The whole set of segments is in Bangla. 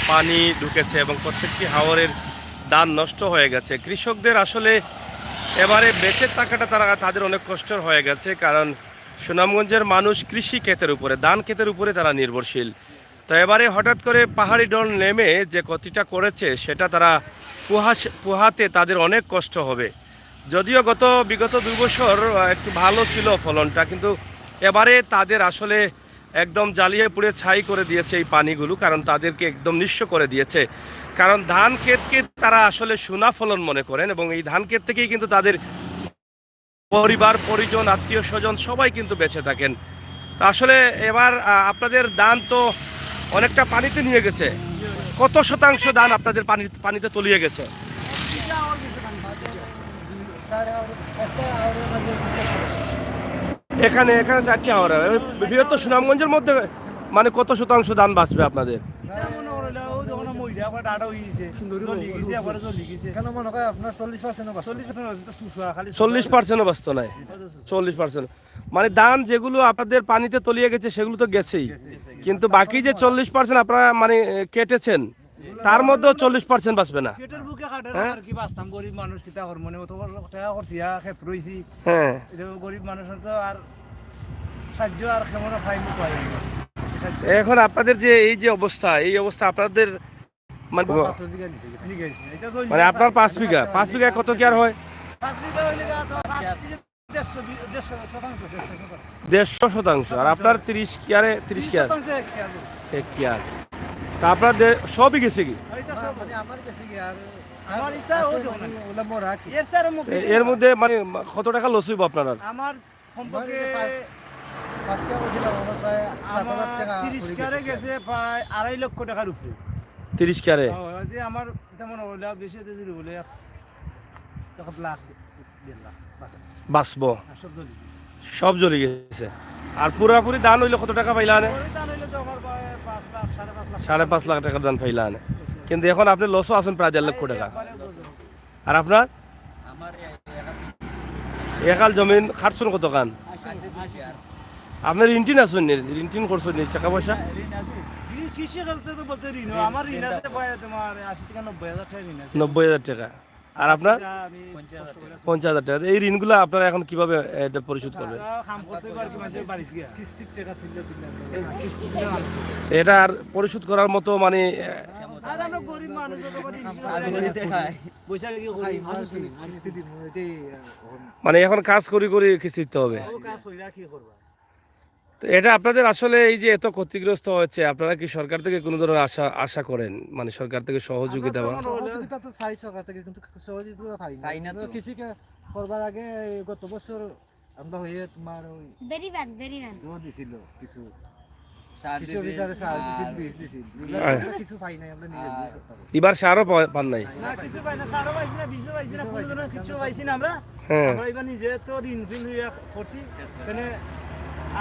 পানি ঢুকেছে এবং প্রত্যেকটি হাওরের ধান নষ্ট হয়ে গেছে। কৃষকদের আসলে এবারে বেঁচে থাকাটা তাদের অনেক কষ্টের হয়ে গেছে, কারণ সুনামগঞ্জের মানুষ কৃষি ক্ষেতের উপরে, ধান ক্ষেতের উপরে তারা নির্ভরশীল। তো এবারে হঠাৎ করে পাহাড়ি ঢল নেমে যে ক্ষতিটা করেছে সেটা তারা পোহাতে তাদের অনেক কষ্ট হবে। যদিও বিগত 2 বছর একটু ভালো ছিল ফলনটা, কিন্তু এবারে তাদের আসলে একদম জ্বালিয়ে পুড়ে ছাই করে দিয়েছে এই পানিগুলো, কারণ তাদেরকে একদম নিঃস্ব করে দিয়েছে। কারণ ধান ক্ষেতকে তারা আসলে সোনা ফলন মনে করেন এবং এই ধান ক্ষেত থেকেই কিন্তু তাদের পরিবার পরিজন আত্মীয় স্বজন সবাই কিন্তু বেঁচে থাকেন। তো আসলে এবার আপনাদের ধান তো অনেকটা পানিতে নিয়ে গেছে। কত শতাংশ ধান আপনাদের পানিতে তলিয়ে গেছে? এখানে 4টি হাওর। বৃহত্তর সুনামগঞ্জের মধ্যে মানে কত শতাংশ ধান বাঁচবে আপনাদের? 40%ও বাঁচত নাই। 40%, মানে ধান যেগুলো আপনাদের পানিতে তলিয়ে গেছে সেগুলো তো গেছেই, কিন্তু বাকি যে 40% আপনারা মানে কেটেছেন তার মধ্যেও 40% বাঁচবে না। হ্যাঁ, এখন আপনাদের যে এই যে অবস্থা, এই অবস্থা আপনাদের মানে আপনার 5 বিঘা কত কি আর হয়? 150 শতাংশ। আর আপনার 30 কিয়ারে 30 কিয়ার এক কিয়ার। তা আপনার সবই গেছে কি? এর মধ্যে মানে কত টাকা লস হইব আপনার? আমার সম্পর্কে 30 কিয়ারে গেছে প্রায় 2.5 লক্ষ টাকার উপরে। 30 কিয়ারে আমার তেমন বেশি বলে 1 লাখ 1.5 লাখ বাঁচবো, সব জ্বলে গেছে। আর পুরাপুরি ধান হইলে কত টাকা পাইলা আনে? 5.5 লাখ টাকার ধান পাইলা আনে, কিন্তু এখন আপনি লসও আছেন প্রায় 1.5 লক্ষ টাকা। আর আপনার একাল জমিন খাটছেন কত কান? আপনার ঋণটিন আসুন, ঋণটিন করছেন টাকা পয়সা? কৃষি করতে তো বলতে ঋণ আমার ঋণ আছে তোমার 80 থেকে 90,000 টাকা ঋণ আছে। 90,000 টাকা। আর আপনার 50,000 টাকা। এই ঋণগুলো আপনারা এখন কিভাবে এটা পরিশোধ করবেন? এটা আর পরিশোধ করার মতো মানে মানে এখন কাজ করি কিস্তি দিতে হবে। তো এটা আপনাদের আসলে এই যে এত ক্ষতিগ্রস্ত হয়েছে, আপনারা কি সরকার থেকে কোনো ধরনের আশা করেন, মানে সরকার থেকে সহযোগিতা? সহযোগিতা তো চাই সরকার থেকে, কিন্তু সহযোগিতা পাই না। কৃষিকে করবার আগে গত বছর আমরা হয়ে তোমার দিছিল কিছু এবার সারও পান নাই?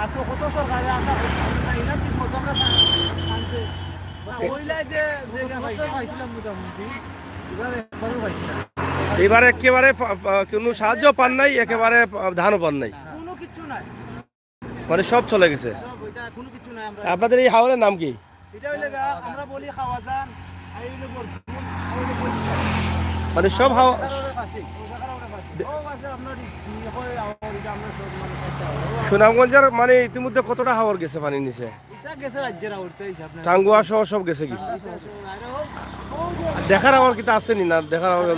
আর তো কত সরকারে আশা করছি না, ঠিক মতো আমরা আনছে এবার একেবারে কোনো সাহায্য পান নাই, একেবারে ধানও পান নাই, কোনো কিছু নাই, মানে সব চলে গেছে। কোনো কিছু নাই। আপনাদের এই হাওরের নাম কি? এটা হইলে আমরা বলি খাওয়া যান, মানে সব হাওয়া সুনামগঞ্জের মানে ইতিমধ্যে কতটা হাওর গেছে পানির নিচে? টাঙ্গুয়া সহ সব গেছে কি? দেখার হাওর কিন্তু আসেনি না? দেখার হাওর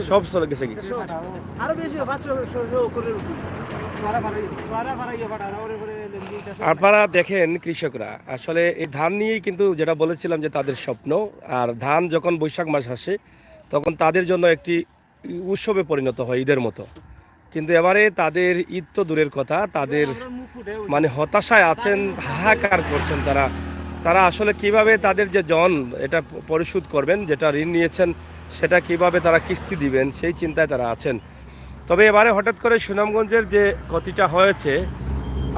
সব চলে গেছে কি? আপনারা দেখেন কৃষকরা আসলে এই ধান নিয়েই কিন্তু যেটা বলেছিলাম যে তাদের স্বপ্ন, আর ধান যখন বৈশাখ মাস আসে তখন তাদের জন্য একটি উৎসবে পরিণত হয়, ঈদের মতো। কিন্তু এবারে তাদের ঈদ তো দূরের কথা, তাদের মানে হতাশায় আছেন, হাহাকার করছেন তারা আসলে কিভাবে তাদের যে এটা পরিশোধ করবেন, যেটা ঋণ নিয়েছেন সেটা কিভাবে তারা কিস্তি দিবেন সেই চিন্তায় তারা আছেন। তবে এবারে হঠাৎ করে সুনামগঞ্জের যে ক্ষতিটা হয়েছে,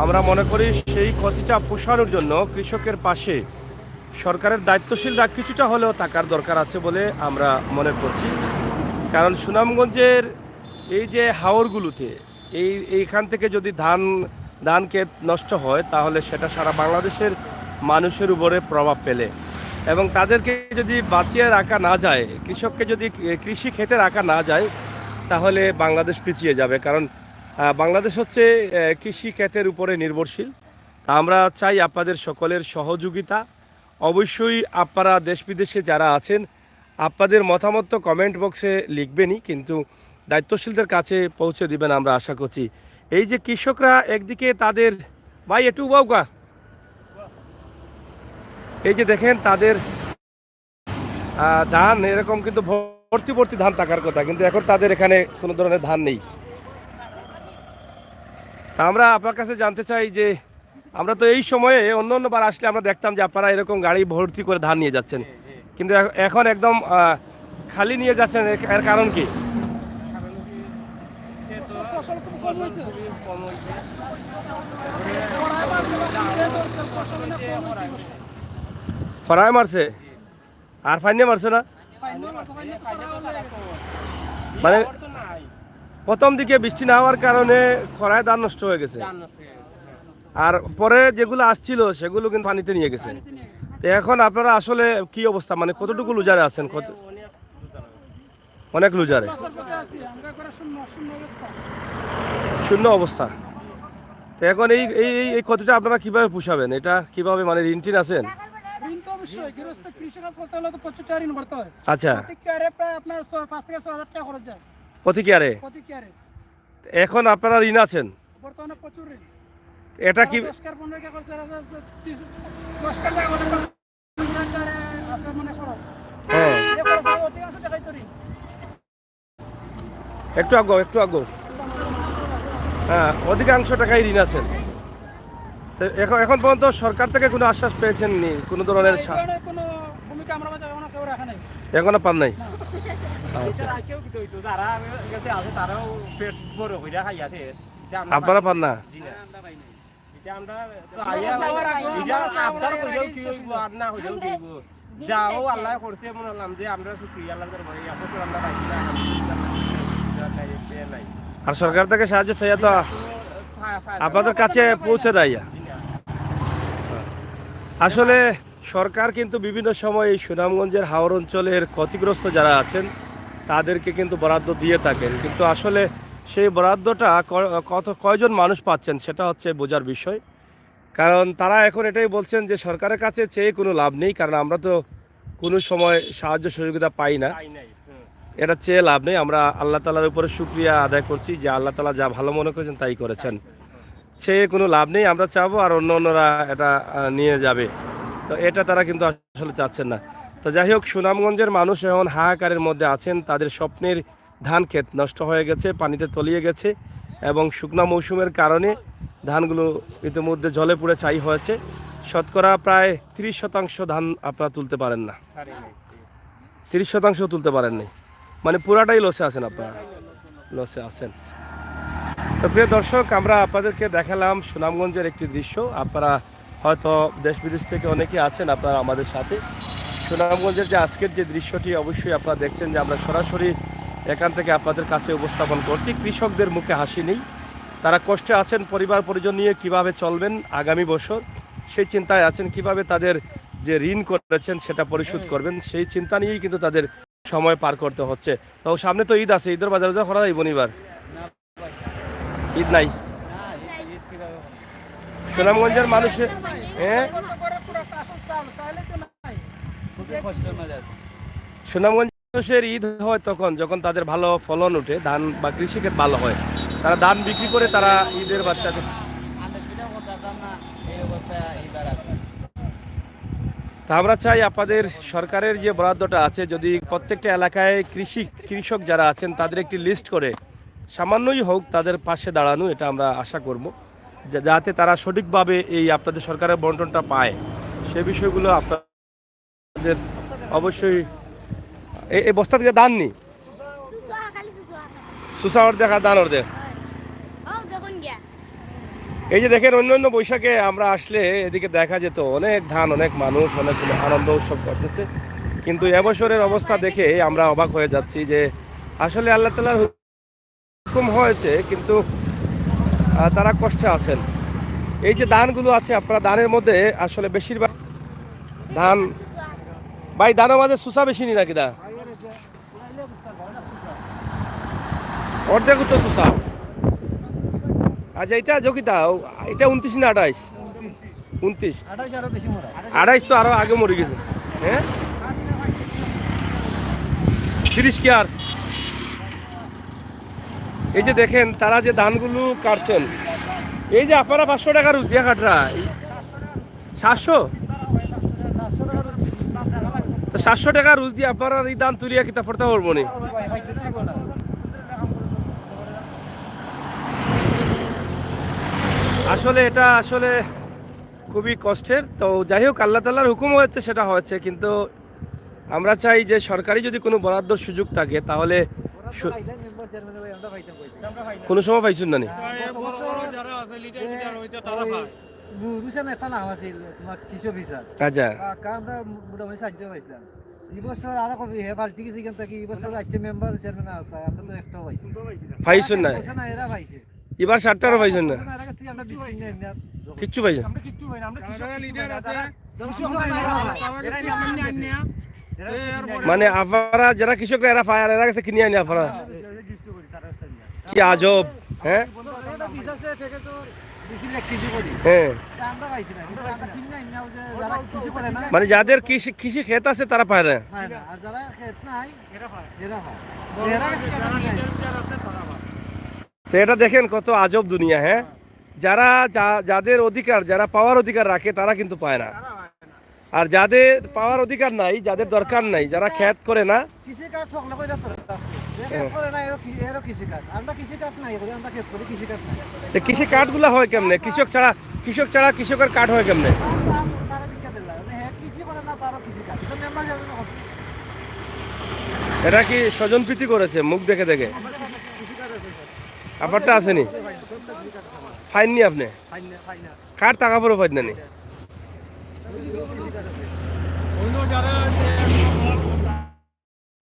আমরা মনে করি সেই ক্ষতিটা পোষানোর জন্য কৃষকের পাশে সরকারের দায়িত্বশীলরা কিছুটা হলেও টাকার দরকার আছে বলে আমরা মনে করছি। কারণ সুনামগঞ্জের এই যে হাওরগুলোতে এইখান থেকে যদি ধান ক্ষেত নষ্ট হয় তাহলে সেটা সারা বাংলাদেশের মানুষের উপরে প্রভাব ফেলে এবং তাদেরকে যদি বাঁচিয়ে রাখা না যায়, কৃষককে যদি কৃষি ক্ষেতে রাখা না যায় তাহলে বাংলাদেশ পিছিয়ে যাবে। কারণ বাংলাদেশ হচ্ছে কৃষি ক্ষেতের উপরে নির্ভরশীল। তা আমরা চাই আপনাদের সকলের সহযোগিতা। অবশ্যই আপনারা দেশ বিদেশে যারা আছেন আপনাদের মতামত তো কমেন্ট বক্সে লিখবেনই, কিন্তু দায়িত্বশীলদের কাছে পৌঁছে দিবেন আমরা আশা করছি। এই যে কৃষকরা একদিকে তাদের ভাই একটু বাউকা, এই যে দেখেন তাদের ধান এরকম কিন্তু ভর্তি ভর্তি ধান থাকার কথা, কিন্তু এখন তাদের এখানে কোনো ধরনের ধান নেই। তা আমরা আপনার কাছে জানতে চাই যে আমরা তো এই সময়ে অন্য বার আসলে আমরা দেখতাম যে আপনারা এরকম গাড়ি ভর্তি করে ধান নিয়ে যাচ্ছেন, কিন্তু এখন একদম খালি নিয়ে যাচ্ছেন, এর কারণ কি? খরায় মারছে আর ফাইনে মারছে না, মানে প্রথম দিকে বৃষ্টি না হওয়ার কারণে খরায় ধান নষ্ট হয়ে গেছে, আর পরে যেগুলো আসছিল সেগুলো কিন্তু পানিতে নিয়ে গেছে। তো এখন আপনারা আসলে কি অবস্থা, মানে কতটুকু লুজারে আছেন? অনেক লুজারে, শূন্য অবস্থা। তো এখন এই এই এই ক্ষতিটা আপনারা কিভাবে পুষাবেন? এটা কিভাবে, মানে ঋণ টিন আছেন? ঋণ তো অবশ্যই, গৃহস্থ কৃষিকাজ করতে হলে তো প্রচুর টাকা ঋণ ভরতে হয়। আচ্ছা, প্রতি কেয়ারে প্রায় আপনার 5 থেকে 6 হাজার টাকা খরচ যায় প্রতি কেয়ারে। প্রতি কেয়ারে। এখন আপনারা ঋণ আছেন, বর্তমানে প্রচুর ঋণ। এটা কি 10 কেয়ার 15 কেয়ার করছে 10 কেয়ার টাকা করে আছে মানে খরচ। হ্যাঁ, এই খরচ অধিকাংশ টাকাই তো ঋণ। একটু আগে হ্যাঁ, অধিকাংশ টাকাই ঋণ আছেন। তো এখন পর্যন্ত সরকার থেকে কোনো আশ্বাস পেয়েছেন নি, কোনো ধরনের এই ধরনের কোনো ভূমিকা আমরা মাঝে এখনো কেউ রাখা নাই। এখনো পান নাই? আপনারা পান না? যাও আল্লাহ করছে মনে হলাম যে আমরা শুক্রিয়া আল্লাহ আমরা পাইছি না। আর সরকার থেকে সাহায্য চাই তো আপনাদের কাছে পৌঁছে দেয়। আসলে সরকার কিন্তু বিভিন্ন সময় এই সুনামগঞ্জের হাওর অঞ্চলের ক্ষতিগ্রস্ত যারা আছেন তাদেরকে কিন্তু বরাদ্দ দিয়ে থাকেন, কিন্তু আসলে সেই বরাদ্দটা কয়জন মানুষ পাচ্ছেন সেটা হচ্ছে বোঝার বিষয়। কারণ তারা এখন এটাই বলছেন যে সরকারের কাছে চেয়ে কোনো লাভ নেই, কারণ আমরা তো কোনো সময় সাহায্য সহযোগিতা পাই না, এটা চেয়ে লাভ নেই। আমরা আল্লাহ তালার উপরে শুকরিয়া আদায় করছি যে আল্লাহ তালা যা ভালো মনে করেছেন তাই করেছেন, চেয়ে কোনো লাভ নেই। আমরা চাবো আর অন্যরা এটা নিয়ে যাবে, তো এটা তারা কিন্তু আসলে চাচ্ছেন না। তো যাই হোক, সুনামগঞ্জের মানুষ এখন হাহাকারের মধ্যে আছেন। তাদের স্বপ্নের ধান ক্ষেত নষ্ট হয়ে গেছে, পানিতে তলিয়ে গেছে এবং শুকনা মৌসুমের কারণে ধানগুলো ইতিমধ্যে জলে পুড়ে ছাই হয়েছে। শতকরা প্রায় 30% ধান আপনারা তুলতে পারেন না, 30% তুলতে পারেননি, মানে পুরাটাই লসে আছেন, আপনারা লসে আছেন। তো প্রিয় দর্শক, আমরা আপনাদেরকে দেখালাম সুনামগঞ্জের একটি দৃশ্য। আপনারা হয়তো দেশ বিদেশ থেকে অনেকে আছেন আপনারা আমাদের সাথে। সুনামগঞ্জের যে আজকের যে দৃশ্যটি অবশ্যই আপনারা দেখছেন যে আমরা সরাসরি এখান থেকে আপনাদের কাছে উপস্থাপন করছি। কৃষকদের মুখে হাসি নেই, তারা কষ্টে আছেন, পরিবার পরিজন নিয়ে কীভাবে চলবেন আগামী বছর সেই চিন্তায় আছেন, কিভাবে তাদের যে ঋণ করেছেন সেটা পরিশোধ করবেন সেই চিন্তা নিয়েই কিন্তু তাদের সময় পার করতে হচ্ছে। তো সামনে তো ঈদ আছে, ঈদের বাজার করা যাইব এবার? ঈদ নাই সুনামগঞ্জের মানুষের, হ্যাঁ সুনামগঞ্জ মানুষের ঈদ হয় তখন যখন তাদের ভালো ফলন ওঠে, ধান বা কৃষিক্ষেত ভালো হয়, তারা ধান বিক্রি করে তারা ঈদের বাচ্চাদের। তা আমরা চাই আপনাদের সরকারের যে বরাদ্দটা আছে যদি প্রত্যেকটা এলাকায় কৃষক যারা আছেন তাদের একটি লিস্ট করে সামান্যই হোক তাদের পাশে দাঁড়ানো, এটা আমরা আশা করব, যাতে তারা সঠিকভাবে এই আপনাদের সরকারের বন্টনটা পায়। সে বিষয়গুলো আপনাদের অবশ্যই এই বস্তা থেকে দান নি সুসা অর্ধেক আর দান অর্ধেক, এই যে দেখেন অন্য অন্য বৈশাখে আমরা আসলে এদিকে দেখা যেত অনেক ধান, অনেক মানুষ, অনেক আনন্দ উৎসব করতেছে, কিন্তু এবছরের অবস্থা দেখে আমরা অবাক হয়ে যাচ্ছি যে আসলে আল্লাহ তাআলার হুকুম হয়েছে কিন্তু তারা কষ্টে আছেন। এই যে ধানগুলো আছে আপনারা ধানের মধ্যে আসলে বেশিরভাগ ধান, ভাই ধানের মাঝে সুসা বেশি নি নাকি দা অর্ধেক তো সুসা। আচ্ছা এটা যোগিতা এটা 29 না 28? 29। 28 আরো বেশি মরা 28 তো আরো আগে মরে গেছে। হ্যাঁ 30 কি আর? এই যে দেখেন তারা যে ধানগুলো কাটছেন, এই যে আপনারা 500 টাকা রোজ দিয়া কাটরা 700, 700 টাকা তো 700 টাকা রোজ দিয়ে আপনারা এই ধান তুলিয়া কিতা পড়তে পারবো নি? পাইতে চাইবো না। আসলে এটা আসলে খুবই কষ্টের। তো যাই হোক আল্লাহ তাআলার হুকুম হয়েছে সেটা হয়েছে, কিন্তু আমরা চাই যে সরকারি যদি কোনো বরাদ্দ সুযোগ থাকে তাহলে পাইতেন মেম্বার চেয়ারম্যান ভাই আমরা পাইতাম কইতে। কোনো সময় পাইছুন না নি? যারা আছে লিডার লিডার হইতো তারা পায়। নুরুসান একটা নাম আছে তোমার কিছু অফিসার আচ্ছা আমরা মোটামুটি সাহায্য পাইছিলাম। এই বছর আরো কবি হে পাল্টি গেছে কেন তাকি এই বছর আছে মেম্বার চেয়ারম্যান আছে আমরা তো একটাও পাইছি পাইছুন না? না এরা পাইছে এবার 60 টাকা পাইছুন না? এরা কাছ থেকে আমরা 20 কিনে এনে কিচ্ছু পাইছেন? আমরা কিচ্ছু পাই না, আমরা কিছু লিডার আছে মানে আপনারা যারা কৃষকরা এরা পায় আর এরা কাছে কিনে আনি আপনারা, কি আজব। হ্যাঁ এটা 20 আছে প্যাকেটর 20 লাখ কেজি করি হ্যাঁ, আমরা পাইছি না, কিন্তু আমরা কিনে এনে যারা কিছু করে না মানে যাদের কৃষি কৃষি ক্ষেত আছে তারা পায় না। পায় না, আর যারা খেত নাই এরা পায়। এরা পায়। এরা কাছ থেকে আমরা নিয়ে আসি। তো এটা দেখেন কত আজব দুনিয়া। হ্যাঁ যারা যাদের অধিকার, যারা পাওয়ার অধিকার রাখে তারা কিন্তু পায় না, আর যাদের পাওয়ার অধিকার নাই, যাদের দরকার নাই, যারা ক্ষেত করে না, কৃষি কার্ড সকলে কইরা তো আছে যে খেত করে না এরও কৃষি কার্ড, আমরা কৃষি কার্ড নাই বলে আমরা খেত করি কৃষি কার্ড নাই। তো কৃষি কার্ডগুলো হয় কেমনে? কৃষক ছাড়া কৃষকের কার্ড হয় কেমনে? তারা দিকে দিল মানে হে কৃষি করে না তারও কৃষি কার্ড তো মেম্বার যাবে না কষ্ট। এটা কি স্বজনপ্রীতি করেছে মুখ দেখে দেখে? আপনারটা আসেনি? ফাইন নি আপনি? কার্ড টাকা পরে ফাইন না নি? অন্য যারা যে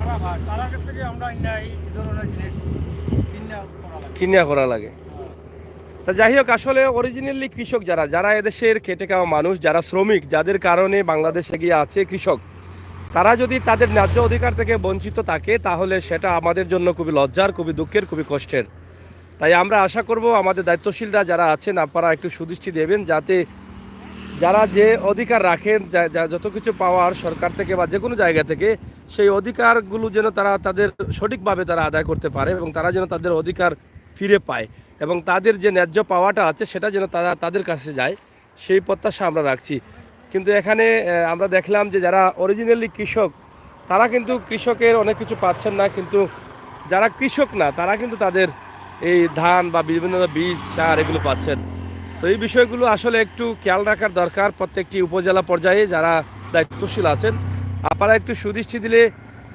তারা ভাগ তারা কাছ থেকে আমরা এই ধরনের জিনিস কিনা করা লাগে। তা যাই হোক আসলে অরিজিনালি কৃষক যারা এদেশের খেটে খাওয়া মানুষ, যারা শ্রমিক, যাদের কারণে বাংলাদেশ এগিয়ে আছে কৃষক, তারা যদি তাদের ন্যায্য অধিকার থেকে বঞ্চিত থাকে তাহলে সেটা আমাদের জন্য খুবই লজ্জার, খুবই দুঃখের, খুবই কষ্টের। তাই আমরা আশা করব আমাদের দায়িত্বশীলরা যারা আছেন আপনারা একটু সুদৃষ্টি দেবেন, যাতে যারা যে অধিকার রাখেন, যত কিছু পাওয়ার সরকার থেকে বা যে কোনো জায়গা থেকে, সেই অধিকারগুলো যেন তারা তাদের সঠিকভাবে তারা আদায় করতে পারে এবং তারা যেন তাদের অধিকার ফিরে পায় এবং তাদের যে ন্যায্য পাওয়াটা আছে সেটা যেন তারা তাদের কাছে যায়, সেই প্রত্যাশা আমরা রাখছি। কিন্তু এখানে আমরা দেখলাম যে যারা অরিজিনালি কৃষক তারা কিন্তু কৃষকের অনেক কিছু পাচ্ছেন না, কিন্তু যারা কৃষক না তারা কিন্তু তাদের এই ধান বা বিভিন্ন বীজ, সার এগুলো পাচ্ছেন। তো এই বিষয়গুলো আসলে একটু খেয়াল রাখার দরকার প্রত্যেকটি উপজেলা পর্যায়ে যারা দায়িত্বশীল আছেন। আপনারা একটু সুদৃষ্টি দিলে,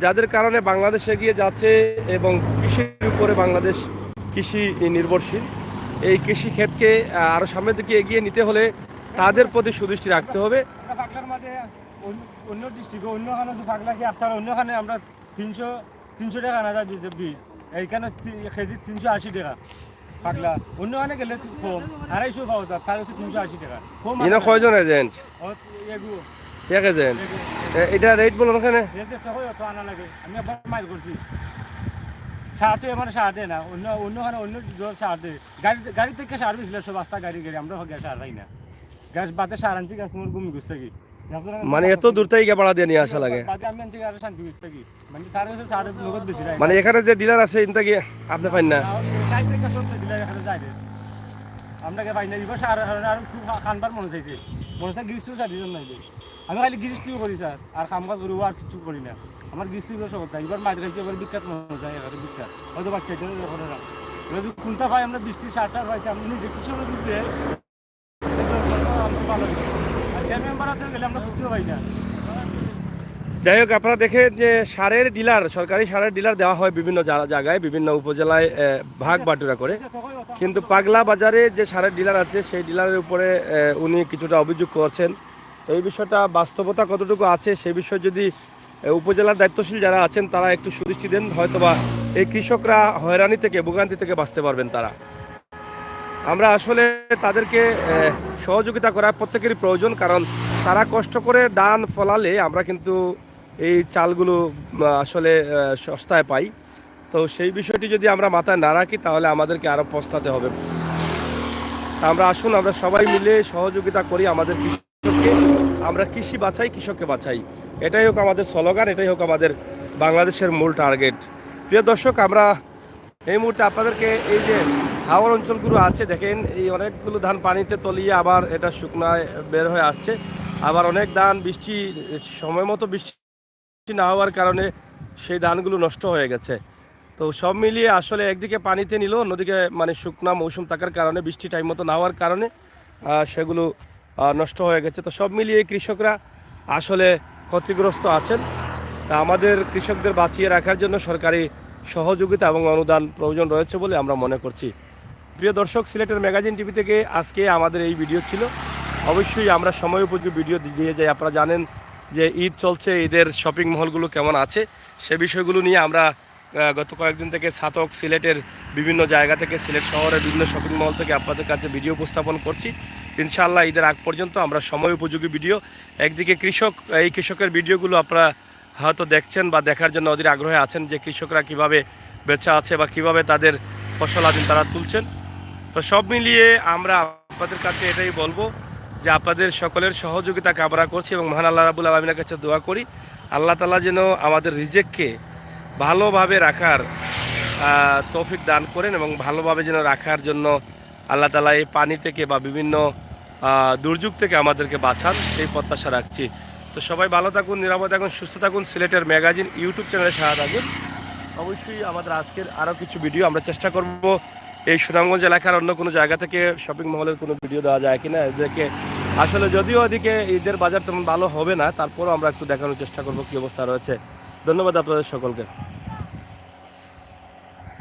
যাদের কারণে বাংলাদেশ এগিয়ে যাচ্ছে এবং কৃষির উপরে বাংলাদেশ কৃষি নির্ভরশীল, এই কৃষি ক্ষেত্রকে আরও সামনের দিকে এগিয়ে নিতে হলে তাদের প্রতি সুদৃষ্টি রাখতে হবে। আমরা পাগলার মাঝে অন্য ডিস্ট্রিক্টে অন্যখানে যে পাগলা কি আপনার অন্যখানে আমরা 300 টাকা আনা যায় বীজ, এইখানে কেজি 380 টাকা পাগলা। অন্যখানে গেলে কম 250 পাওয়া যায়, তার হচ্ছে 380 টাকা কম। এনে কয়জন এজেন্ট? এগুলো এক এজেন্ট। এটা রেট বলুন ওখানে। এই যে তো আনা লাগে, আমি একবার মাইল করছি সার তো এবার সার দেয় না, অন্যখানে অন্য জোর সার দেয়। গাড়ি থেকে সার বেছিল সব রাস্তা গাড়ি আমরা গ্যাস সার পাই না, গ্যাস বাতে সার আনছি গ্যাস তোমার ঘুমি ঘুষ থাকি মানে এত দূর থেকে ভাড়া দিয়ে নিয়ে আসা লাগে? বাতে আমি আনছি আর শান্তি ঘুষ থাকি, মানে তার কাছে সার নগদ বেশি নাই, মানে এখানে যে ডিলার আছে ইনটা কি আপনি পাইন না? সাইড থেকে সব বেশি লাগে এখানে যাই আপনাকে পাই না। এবার সার আর খুব খানবার মনে চাইছে, মনে চাই গিরিস্তিও সার দিজন নাই। আমি খালি গিরিস্তিও করি স্যার, আর কাম কাজ করবো আর কিছু করি না। আমার গিরিস্তি সব কথা এবার মাঠ খাইছে, এবার বিখ্যাত মনে যায়, এখানে বিখ্যাত হয়তো বাচ্চা করে না। এবার যদি কোনটা পাই আমরা বৃষ্টি সারটার পাইতে আমি নিজে কিছু দিলে ভালো। আর চেয়ার মেম্বার হাতে গেলে আমরা ঢুকতেও পাই না। যাই হোক, আপনারা দেখেন যে সারের ডিলার, সরকারি সারের ডিলার দেওয়া হয় বিভিন্ন জায়গায়, বিভিন্ন উপজেলায় ভাগ বাটুরা করে। কিন্তু পাগলা বাজারে যে সারের ডিলার আছে সেই ডিলারের উপরে উনি কিছুটা অভিযোগ করছেন। এই বিষয়টা বাস্তবতা কতটুকু আছে সেই বিষয়ে যদি উপজেলার দায়িত্বশীল যারা আছেন তারা একটু সুদৃষ্টি দেন, হয়তোবা এই কৃষকরা হয়রানি থেকে, ভোগান্তি থেকে বাঁচতে পারবেন তারা। আমরা আসলে তাদেরকে সহযোগিতা করা প্রত্যেকেরই প্রয়োজন, কারণ তারা কষ্ট করে ধান ফলালে আমরা কিন্তু এই চালগুলো আসলে সস্তায় পাই। তো সেই বিষয়টি যদি আমরা মাথায় না রাখি তাহলে আমাদেরকে আরও পস্তাতে হবে। আমরা আসুন, আমরা সবাই মিলে সহযোগিতা করি আমাদের কৃষককে, আমরা কৃষি বাঁচাই, কৃষককে বাঁচাই। এটাই হোক আমাদের স্লোগান, এটাই হোক আমাদের বাংলাদেশের মূল টার্গেট। প্রিয় দর্শক, আমরা এই মুহূর্তে আপনাদেরকে এই যে হাওর অঞ্চলগুলো আছে দেখেন, এই অনেকগুলো ধান পানিতে তলিয়ে আবার এটা শুকনায় বের হয়ে আসছে। আবার অনেক ধান বৃষ্টি সময় মতো বৃষ্টি না হওয়ার কারণে সেই ধানগুলো নষ্ট হয়ে গেছে। তো সব মিলিয়ে আসলে একদিকে পানিতে নিল, অন্যদিকে মানে শুকনা মৌসুম থাকার কারণে, বৃষ্টি টাইম মতো না হওয়ার কারণে সেগুলো নষ্ট হয়ে গেছে। তো সব মিলিয়ে কৃষকরা আসলে ক্ষতিগ্রস্ত আছেন। তা আমাদের কৃষকদের বাঁচিয়ে রাখার জন্য সরকারি সহযোগিতা এবং অনুদান প্রয়োজন রয়েছে বলে আমরা মনে করছি। প্রিয় দর্শক, সিলেটের ম্যাগাজিন টিভি থেকে আজকে আমাদের এই ভিডিও ছিল। অবশ্যই আমরা সময় উপযোগী ভিডিও দিয়ে যাই। আপনারা জানেন যে ঈদ চলছে, ঈদের শপিং মহলগুলো কেমন আছে সে বিষয়গুলো নিয়ে আমরা গত কয়েকদিন থেকে ছাতক, সিলেটের বিভিন্ন জায়গা থেকে, সিলেট শহরের বিভিন্ন শপিং মহল থেকে আপনাদের কাছে ভিডিও উপস্থাপন করছি। ইনশাআল্লাহ ঈদের আগ পর্যন্ত আমরা সময় উপযোগী ভিডিও, একদিকে কৃষক, এই কৃষকের ভিডিওগুলো আপনারা হয়তো দেখছেন বা দেখার জন্য অধীর আগ্রহে আছেন যে কৃষকরা কিভাবে বেঁচে আছে বা কিভাবে তাদের ফসল আদিন তারা তুলছেন। তো সব মিলিয়ে আমরা আপনাদের কাছে এটাই বলবো যে আপনাদের সকলের সহযোগিতা কামনা করছি এবং মহান আল্লাহ রাব্বুল আলামিনের কাছে দোয়া করি আল্লাহ তাআলা যেন আমাদের রিজিককে ভালোভাবে রাখার তৌফিক দান করেন এবং ভালোভাবে যেন রাখার জন্য আল্লাহ তাআলা এই পানি থেকে বা বিভিন্ন দুর্যোগ থেকে আমাদেরকে বাঁচান, সেই প্রত্যাশা রাখছি। তো সবাই ভালো থাকুন, নিরাপদ থাকুন, সুস্থ থাকুন। সিলেটের ম্যাগাজিন ইউটিউব চ্যানেলের সাথে থাকুন। অবশ্যই আমাদের আজকের আরও কিছু ভিডিও আমরা চেষ্টা করব এই সুনামগঞ্জ এলাকার অন্য কোনো জায়গা থেকে শপিং মহলের কোনো ভিডিও দেওয়া যায় কিনা। এদেরকে আসলে যদিও ওদিকে ঈদের বাজার তেমন ভালো হবে না, তারপরও আমরা একটু দেখানোর চেষ্টা করব কী অবস্থা রয়েছে। ধন্যবাদ আপনাদের সকলকে।